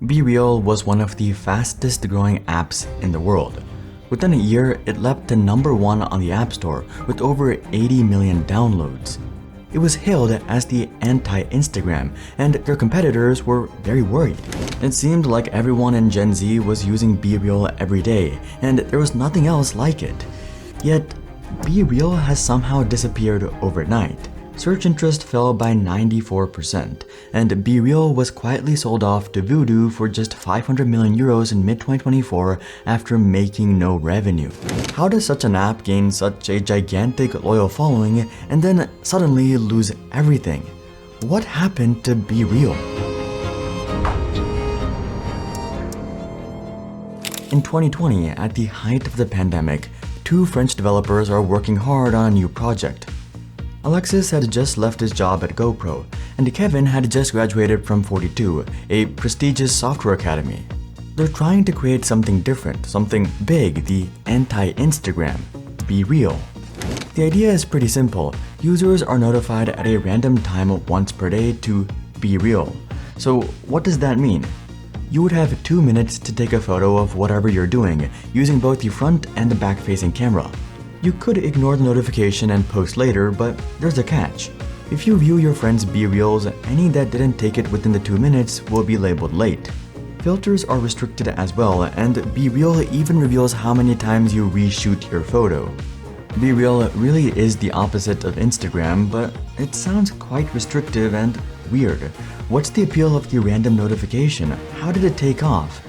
BeReal was one of the fastest growing apps in the world. Within a year, it leapt to #1 on the App Store with over 80 million downloads. It was hailed as the anti-Instagram, and their competitors were very worried. It seemed like everyone in Gen Z was using BeReal every day, and there was nothing else like it. Yet, BeReal has somehow disappeared overnight. Search interest fell by 94%, and BeReal was quietly sold off to Voodoo for just 500 million euros in mid-2024 after making no revenue. How does such an app gain such a gigantic loyal following and then suddenly lose everything? What happened to BeReal? In 2020, at the height of the pandemic, two French developers are working hard on a new project. Alexis had just left his job at GoPro, and Kevin had just graduated from 42, a prestigious software academy. They're trying to create something different, something big, the anti-Instagram, BeReal. The idea is pretty simple. Users are notified at a random time once per day to BeReal. So what does that mean? You would have 2 minutes to take a photo of whatever you're doing, using both the front and the back-facing camera. You could ignore the notification and post later, but there's a catch. If you view your friend's BeReals, any that didn't take it within the 2 minutes will be labeled late. Filters are restricted as well, and BeReal even reveals how many times you reshoot your photo. BeReal really is the opposite of Instagram, but it sounds quite restrictive and weird. What's the appeal of the random notification? How did it take off?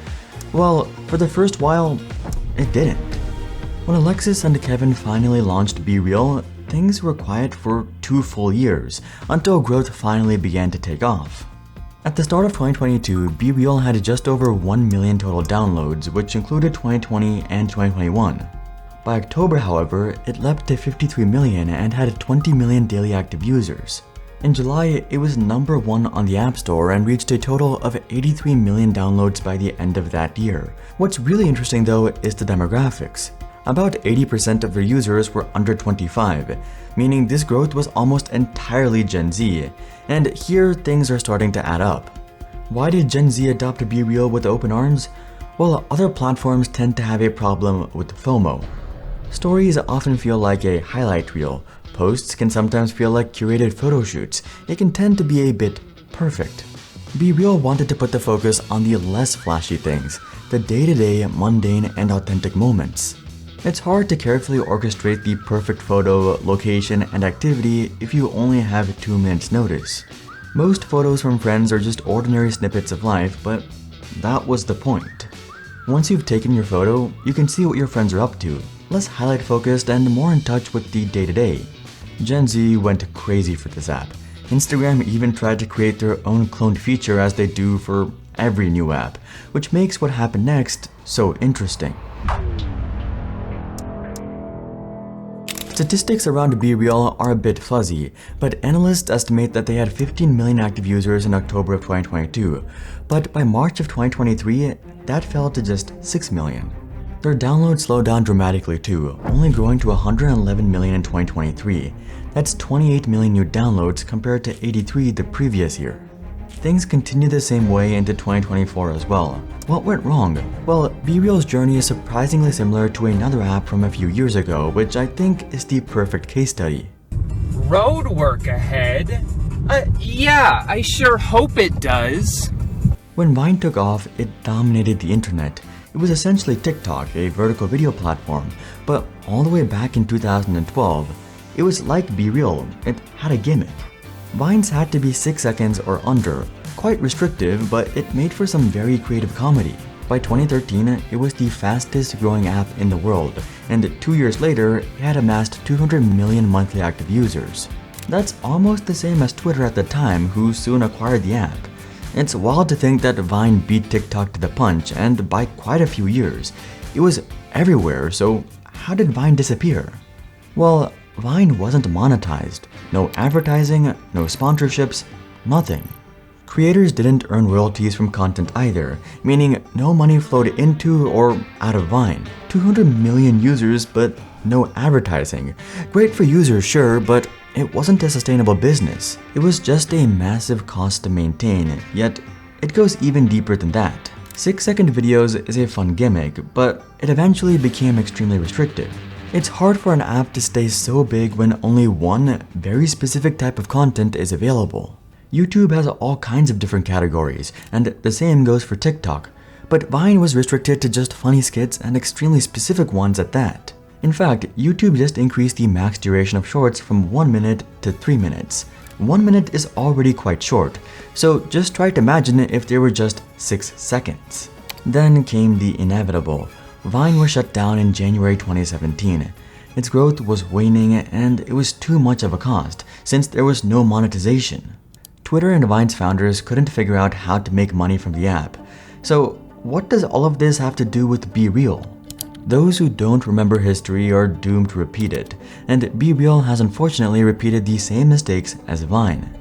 Well, for the first while, it didn't. When Alexis and Kevin finally launched BeReal, things were quiet for 2 full years, until growth finally began to take off. At the start of 2022, BeReal had just over 1 million total downloads, which included 2020 and 2021. By October, however, it leapt to 53 million and had 20 million daily active users. In July, it was #1 on the App Store and reached a total of 83 million downloads by the end of that year. What's really interesting though is the demographics. About 80% of their users were under 25, meaning this growth was almost entirely Gen Z, and here things are starting to add up. Why did Gen Z adopt BeReal with open arms? Well, other platforms tend to have a problem with FOMO. Stories often feel like a highlight reel. Posts can sometimes feel like curated photo shoots. It can tend to be a bit perfect. BeReal wanted to put the focus on the less flashy things, the day-to-day, mundane, and authentic moments. It's hard to carefully orchestrate the perfect photo, location, and activity if you only have 2 minutes notice. Most photos from friends are just ordinary snippets of life, but that was the point. Once you've taken your photo, you can see what your friends are up to, less highlight focused and more in touch with the day-to-day. Gen Z went crazy for this app. Instagram even tried to create their own cloned feature as they do for every new app, which makes what happened next so interesting. Statistics around BeReal are a bit fuzzy, but analysts estimate that they had 15 million active users in October of 2022, but by March of 2023, that fell to just 6 million. Their downloads slowed down dramatically too, only growing to 111 million in 2023. That's 28 million new downloads compared to 83 the previous year. Things continue the same way into 2024 as well. What went wrong? Well, BeReal's journey is surprisingly similar to another app from a few years ago, which I think is the perfect case study. Road work ahead? Yeah, I sure hope it does. When Vine took off, it dominated the internet. It was essentially TikTok, a vertical video platform, but all the way back in 2012, it was like BeReal. It had a gimmick. Vines had to be 6 seconds or under, quite restrictive, but it made for some very creative comedy. By 2013, it was the fastest growing app in the world, and 2 years later, it had amassed 200 million monthly active users. That's almost the same as Twitter at the time, who soon acquired the app. It's wild to think that Vine beat TikTok to the punch, and by quite a few years. It was everywhere, so how did Vine disappear? Well, Vine wasn't monetized. No advertising, no sponsorships, nothing. Creators didn't earn royalties from content either, meaning no money flowed into or out of Vine. 200 million users, but no advertising. Great for users, sure, but it wasn't a sustainable business. It was just a massive cost to maintain, yet it goes even deeper than that. 6-second videos is a fun gimmick, but it eventually became extremely restrictive. It's hard for an app to stay so big when only one very specific type of content is available. YouTube has all kinds of different categories, and the same goes for TikTok, but Vine was restricted to just funny skits and extremely specific ones at that. In fact, YouTube just increased the max duration of shorts from 1 minute to 3 minutes. 1 minute is already quite short, so just try to imagine if they were just 6 seconds. Then came the inevitable. Vine was shut down in January 2017. Its growth was waning and it was too much of a cost since there was no monetization. Twitter and Vine's founders couldn't figure out how to make money from the app. So what does all of this have to do with BeReal? Those who don't remember history are doomed to repeat it, and BeReal has unfortunately repeated the same mistakes as Vine.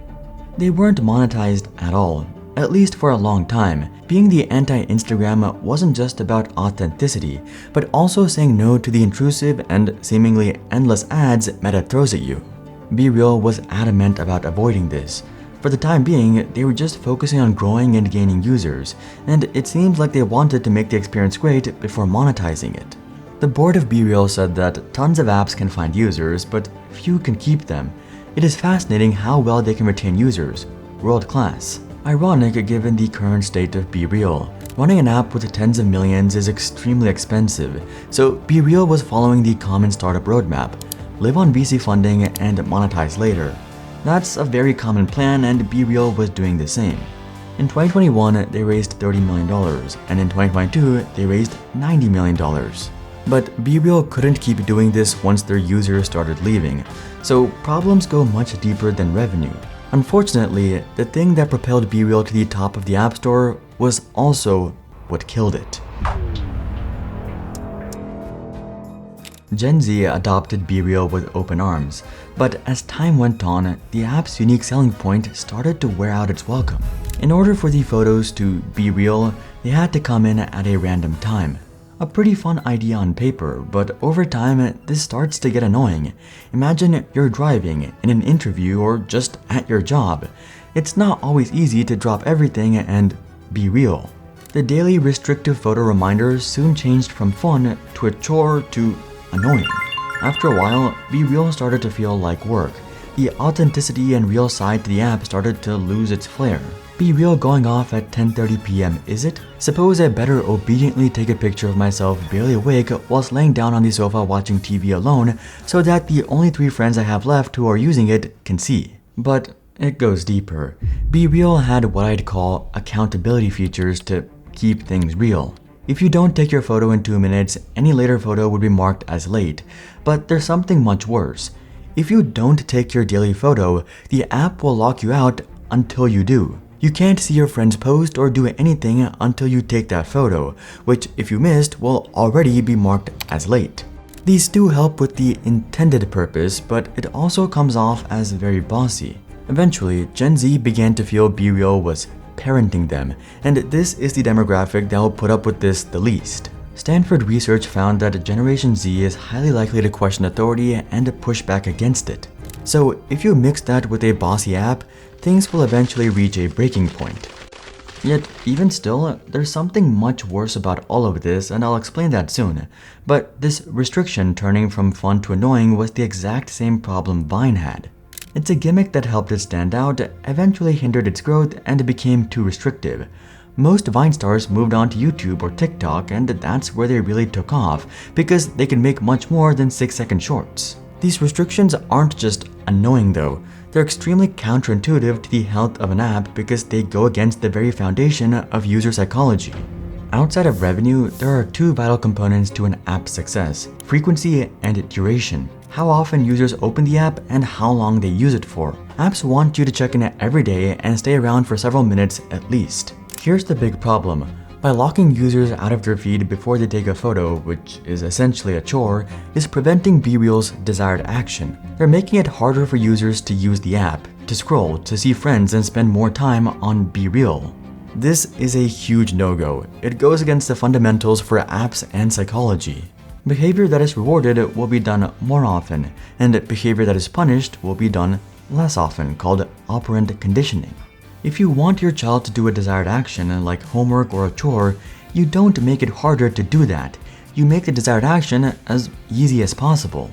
They weren't monetized at all, at least for a long time. Being the anti-Instagram wasn't just about authenticity, but also saying no to the intrusive and seemingly endless ads Meta throws at you. BeReal was adamant about avoiding this. For the time being, they were just focusing on growing and gaining users, and it seems like they wanted to make the experience great before monetizing it. The board of BeReal said that tons of apps can find users, but few can keep them. It is fascinating how well they can retain users. World class. Ironic given the current state of BeReal. Running an app with tens of millions is extremely expensive, so BeReal was following the common startup roadmap: live on VC funding and monetize later. That's a very common plan, and BeReal was doing the same. In 2021, they raised $30 million, and in 2022, they raised $90 million. But BeReal couldn't keep doing this once their users started leaving, so problems go much deeper than revenue. Unfortunately, the thing that propelled BeReal to the top of the App Store was also what killed it. Gen Z adopted BeReal with open arms, but as time went on, the app's unique selling point started to wear out its welcome. In order for the photos to be real, they had to come in at a random time. A pretty fun idea on paper, but over time, this starts to get annoying. Imagine you're driving, in an interview, or just at your job. It's not always easy to drop everything and be real. The daily restrictive photo reminders soon changed from fun to a chore to annoying. After a while, BeReal started to feel like work. The authenticity and real side to the app started to lose its flair. BeReal going off at 10:30 p.m., is it? Suppose I better obediently take a picture of myself barely awake whilst laying down on the sofa watching TV alone so that the only 3 friends I have left who are using it can see. But it goes deeper. BeReal had what I'd call accountability features to keep things real. If you don't take your photo in 2 minutes, any later photo would be marked as late. But there's something much worse. If you don't take your daily photo, the app will lock you out until you do. You can't see your friend's post or do anything until you take that photo, which if you missed will already be marked as late. These do help with the intended purpose, but it also comes off as very bossy. Eventually, Gen Z began to feel BeReal was parenting them, and this is the demographic that will put up with this the least. Stanford research found that Generation Z is highly likely to question authority and push back against it. So if you mix that with a bossy app, things will eventually reach a breaking point. Yet, even still, there's something much worse about all of this, and I'll explain that soon. But this restriction turning from fun to annoying was the exact same problem Vine had. It's a gimmick that helped it stand out, eventually hindered its growth, and became too restrictive. Most Vine stars moved on to YouTube or TikTok, and that's where they really took off, because they can make much more than 6-second shorts. These restrictions aren't just annoying though, they're extremely counterintuitive to the health of an app because they go against the very foundation of user psychology. Outside of revenue, there are 2 vital components to an app's success: frequency and duration. How often users open the app and how long they use it for. Apps want you to check in every day and stay around for several minutes at least. Here's the big problem. By locking users out of their feed before they take a photo, which is essentially a chore, is preventing BeReal's desired action. They're making it harder for users to use the app, to scroll, to see friends, and spend more time on BeReal. This is a huge no-go. It goes against the fundamentals for apps and psychology. Behavior that is rewarded will be done more often, and behavior that is punished will be done less often, called operant conditioning. If you want your child to do a desired action like homework or a chore, you don't make it harder to do that. You make the desired action as easy as possible.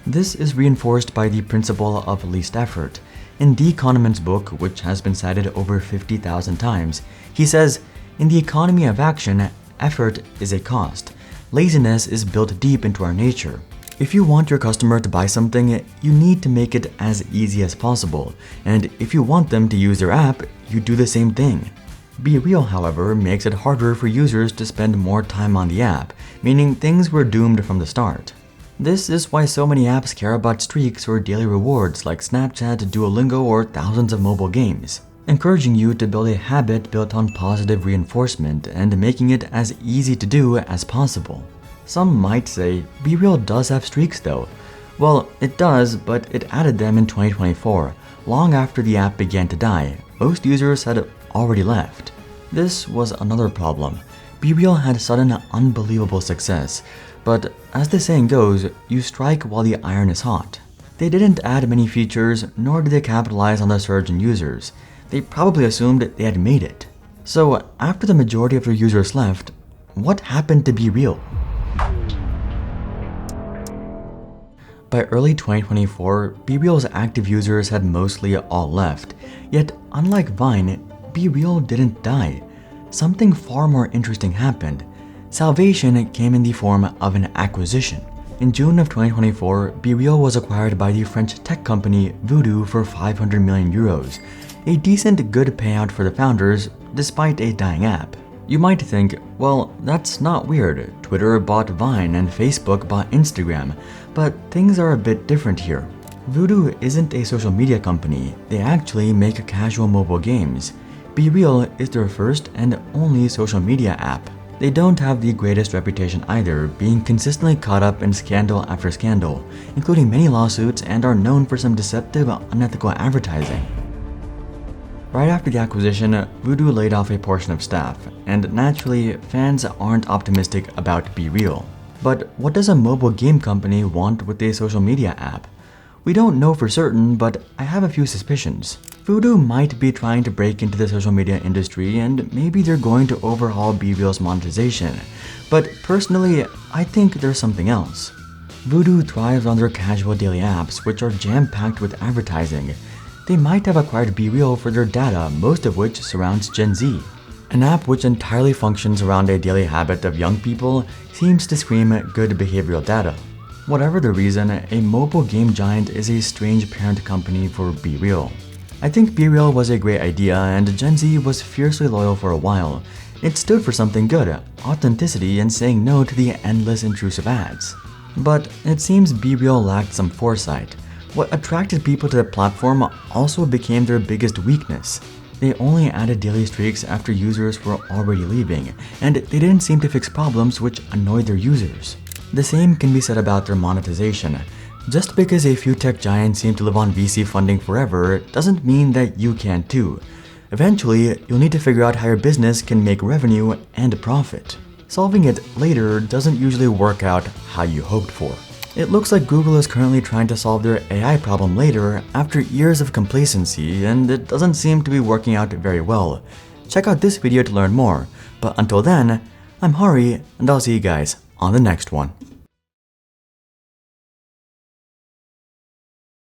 This is reinforced by the principle of least effort. In D. Kahneman's book, which has been cited over 50,000 times, he says, "In the economy of action, effort is a cost. Laziness is built deep into our nature." If you want your customer to buy something, you need to make it as easy as possible. And if you want them to use your app, you do the same thing. BeReal, however, makes it harder for users to spend more time on the app, meaning things were doomed from the start. This is why so many apps care about streaks or daily rewards like Snapchat, Duolingo, or thousands of mobile games, encouraging you to build a habit built on positive reinforcement and making it as easy to do as possible. Some might say, BeReal does have streaks though. Well, it does, but it added them in 2024, long after the app began to die. Most users had already left. This was another problem. BeReal had sudden, unbelievable success, but as the saying goes, you strike while the iron is hot. They didn't add many features, nor did they capitalize on the surge in users. They probably assumed they had made it. So after the majority of their users left, what happened to BeReal? By early 2024, BeReal's active users had mostly all left. Yet, unlike Vine, BeReal didn't die. Something far more interesting happened. Salvation came in the form of an acquisition. In June of 2024, BeReal was acquired by the French tech company Voodoo for 500 million euros, a decent good payout for the founders despite a dying app. You might think, well, that's not weird. Twitter bought Vine and Facebook bought Instagram, but things are a bit different here. Voodoo isn't a social media company. They actually make casual mobile games. BeReal is their first and only social media app. They don't have the greatest reputation either, being consistently caught up in scandal after scandal, including many lawsuits, and are known for some deceptive, unethical advertising. Right after the acquisition, Voodoo laid off a portion of staff, and naturally, fans aren't optimistic about BeReal. But what does a mobile game company want with a social media app? We don't know for certain, but I have a few suspicions. Voodoo might be trying to break into the social media industry, and maybe they're going to overhaul BeReal's monetization. But personally, I think there's something else. Voodoo thrives on their casual daily apps, which are jam-packed with advertising. They might have acquired BeReal for their data, most of which surrounds Gen Z. An app which entirely functions around a daily habit of young people seems to scream good behavioral data. Whatever the reason, a mobile game giant is a strange parent company for BeReal. I think BeReal was a great idea, and Gen Z was fiercely loyal for a while. It stood for something good, authenticity, and saying no to the endless intrusive ads. But it seems BeReal lacked some foresight. What attracted people to the platform also became their biggest weakness. They only added daily streaks after users were already leaving, and they didn't seem to fix problems which annoyed their users. The same can be said about their monetization. Just because a few tech giants seem to live on VC funding forever doesn't mean that you can too. Eventually, you'll need to figure out how your business can make revenue and profit. Solving it later doesn't usually work out how you hoped for. It looks like Google is currently trying to solve their AI problem later after years of complacency, and it doesn't seem to be working out very well. Check out this video to learn more, but until then, I'm Hari, and I'll see you guys on the next one.